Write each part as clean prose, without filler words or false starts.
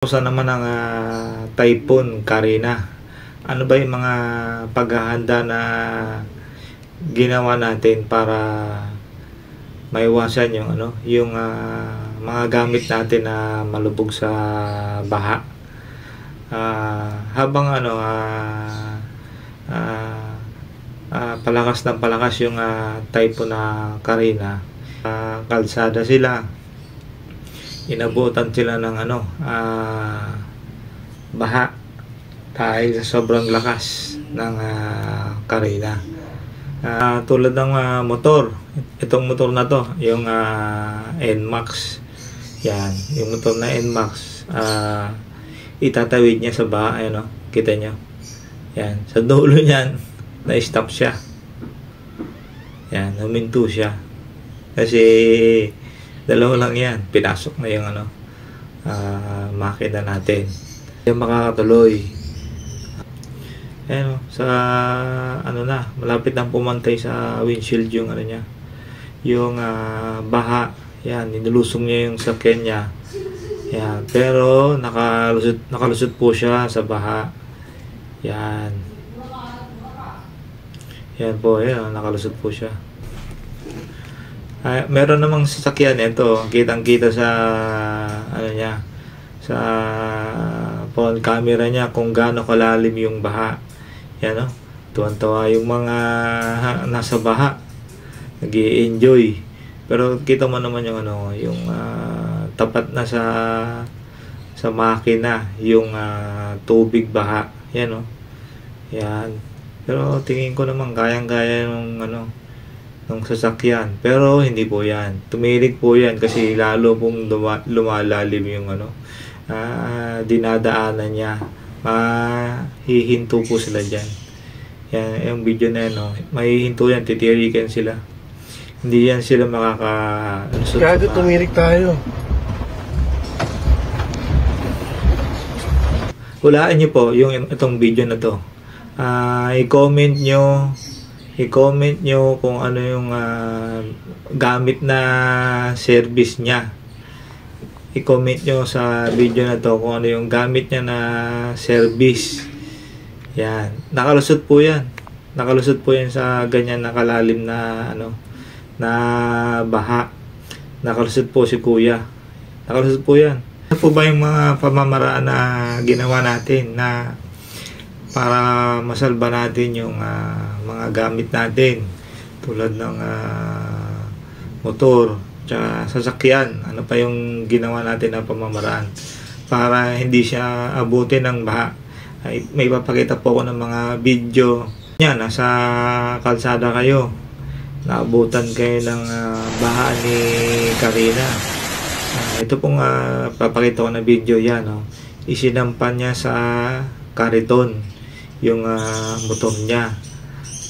Kumusta naman ang Typhoon Carina? Ano ba yung mga paghahanda na ginawa natin para maiwasan yung mga gamit natin na malubog sa baha? Habang palakas ng palakas yung Typhoon na Carina, kalsada sila, inabutan sila ng baha dahil sa sobrang lakas ng Carina. Tulad ng motor, itong motor na to, yung NMAX, yan, yung motor na NMAX, itatawid niya sa baha, kita nyo, yan, sa dulo niyan, na-stop siya, yan, huminto siya, kasi dalawa lang yan, pinasok na yung makina natin. Yung makakatuloy. Sa malapit nang pumantay sa windshield yung niya. Yung baha, yan, nilulusong niya yung sakyan niya. Yan, pero nakalusot po siya sa baha. Yan. Yan po, yan, nakalusot po siya. Meron namang sasakyan ito, kitang-kita sa sa phone camera niya kung gaano kalalim yung baha. Yan, tuwan-tuwa yung mga nasa baha, nag-i-enjoy. Pero kita mo naman yung yung tapat na sa makina yung tubig baha. Yan, yan. Pero tingin ko naman kayang-kaya ng sasakyan, pero hindi po yan, tumirik po yan kasi lalo pong lumalalim yung dinadaanan niya, mahihinto po sila dyan. Yan, yung video na yan, mahihinto yan, titirikan sila, hindi yan sila makakalusot. Kaya tumirik tayo. Hulaan nyo po itong video na to, i-comment nyo kung ano yung gamit na service niya. I-comment nyo sa video na to kung ano yung gamit niya na service. Yan, nakalusot po yan. Nakalusot po yan sa ganyan nakalalim na na baha. Nakalusot po si kuya. Nakalusot po yan. Ano po ba yung mga pamamaraan na ginawa natin na para masalba natin yung mga gamit natin tulad ng motor tsaka sasakyan? Ano pa yung ginawa natin na pamamaraan para hindi siya abutin ng baha? May papakita po ako ng mga video yan. Nasa kalsada kayo, naabutan kayo ng baha ni Carina. Ito pong papakita ko na video yan, isinampan niya sa kariton yung motor niya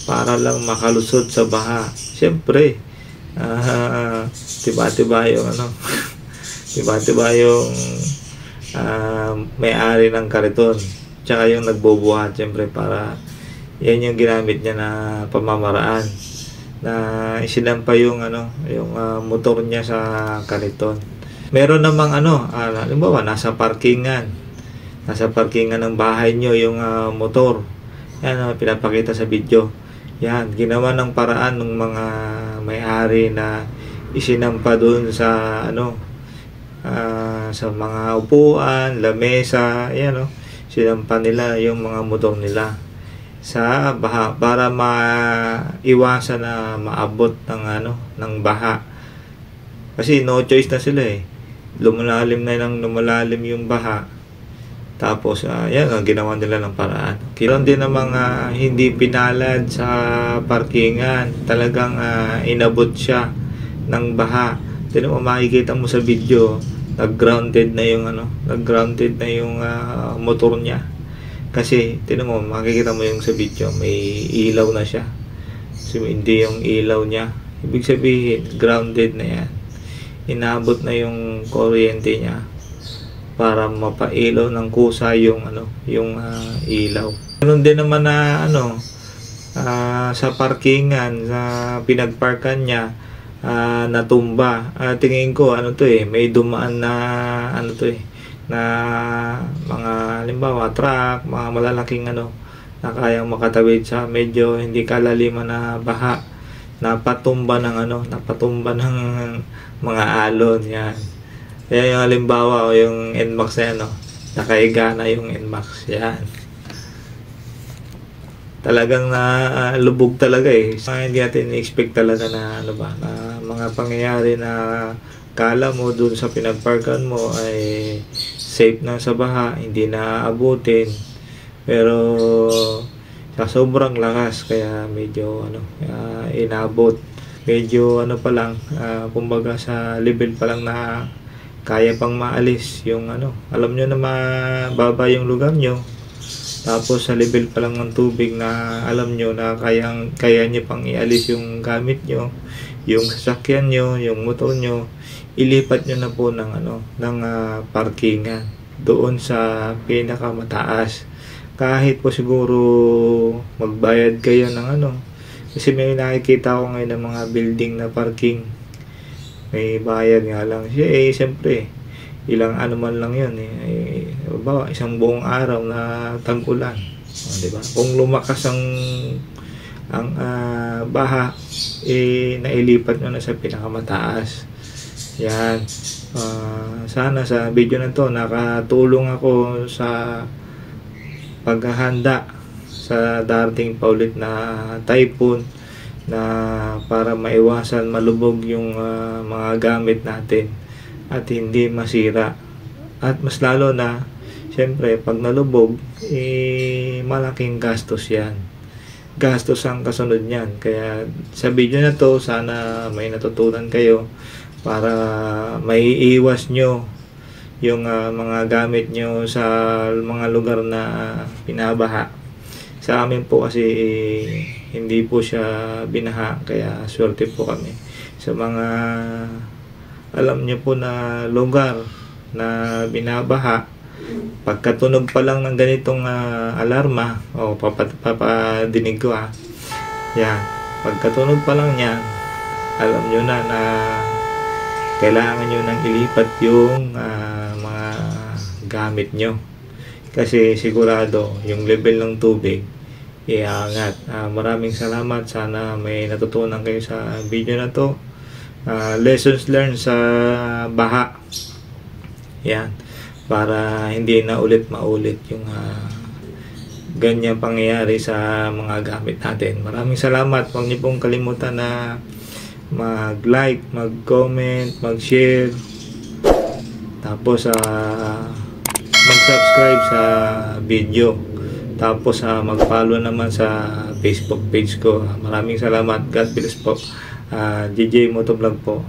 para lang makalusot sa baha. Siyempre, tiba-tiba yung tiba-tiba yung may-ari ng kariton tsaka yung nagbubuhat, siyempre, para yan yung ginamit niya na pamamaraan na isinampa yung yung motor niya sa kariton. Meron namang halimbawa nasa parkingan ng bahay nyo yung motor. Yan, pinapakita sa video. Yan, ginawa ng paraan ng mga may-ari na isinampa doon sa sa mga upuan, lamesa, yan, sinampa nila yung mga motor nila sa baha para maiwasan na maabot ng baha. Kasi no choice na sila lumalalim yung baha. Tapos, yan, ginawa nila ng paraan. Kiron din ng mga hindi pinalad sa parkingan. Talagang inabot siya ng baha. Tinan mo, makikita mo sa video, nag-grounded na yung motor niya. Kasi, tinan mo, makikita mo yung sa video, may ilaw na siya. So, hindi yung ilaw niya. Ibig sabihin, grounded na yan. Inabot na yung kuryente niya para mapailaw ng kusa yung ilaw. Ganun din naman na sa parkingan, sa pinagparkan niya, natumba. Tingin ko may dumaan na na mga halimbawa truck, mga malalaking ano na kayang makatawid sa medyo hindi kalaliman na baha, napatumba ng mga alon yan. Kaya yung halimbawa o yung NMAX na yan, nakaiga na yung NMAX yan. Talagang na lubog talaga eh. Hindi natin expect talaga na na mga pangyayari na kala mo dun sa pinagparkan mo ay safe na sa baha, hindi na abutin. Pero sa sobrang lakas kaya medyo inabot. Medyo pa lang, kumbaga sa level pa lang na kaya pang maalis yung alam nyo na mababa yung lugar nyo. Tapos sa level pa lang ng tubig na alam nyo na kaya nyo pang ialis yung gamit nyo, yung sasakyan nyo, yung motor nyo, ilipat nyo na po ng parkingan doon sa pinakamataas. Kahit po siguro magbayad kayo ng kasi may nakikita ko ngayon ng mga building na parking, may bayad nga lang siya siyempre ilang man lang yun bawa isang buong araw na tag-ulan, diba? Kung lumakas ang baha nailipat nyo na sa pinakamataas yan. Sana sa video na to nakatulong ako sa paghahanda sa darating paulit na typhoon na para maiwasan malubog yung mga gamit natin at hindi masira. At mas lalo na siyempre pag nalubog malaking gastos yan. Gastos ang kasunod niyan. Kaya sa video na to sana may natutunan kayo para maiiwas nyo yung mga gamit nyo sa mga lugar na pinabaha. Sa amin po kasi hindi po siya binaha kaya swerte po kami sa mga alam nyo po na lugar na binabaha. Pagkatunog pa lang ng ganitong alarma papadinig ko yan, pagkatunog pa lang niya alam nyo na kailangan nyo nang ilipat yung mga gamit nyo kasi sigurado yung level ng tubig iangat. Maraming salamat, sana may natutunan kayo sa video na to. Lessons learned sa baha yan, para hindi na maulit yung ganyan pangyayari sa mga gamit natin. Maraming salamat. Huwag niyo pong kalimutan na mag-like, mag-comment, mag-share, tapos mag-subscribe sa video, tapos mag-follow naman sa Facebook page ko. Maraming salamat. God bless po. JJ Motovlog po.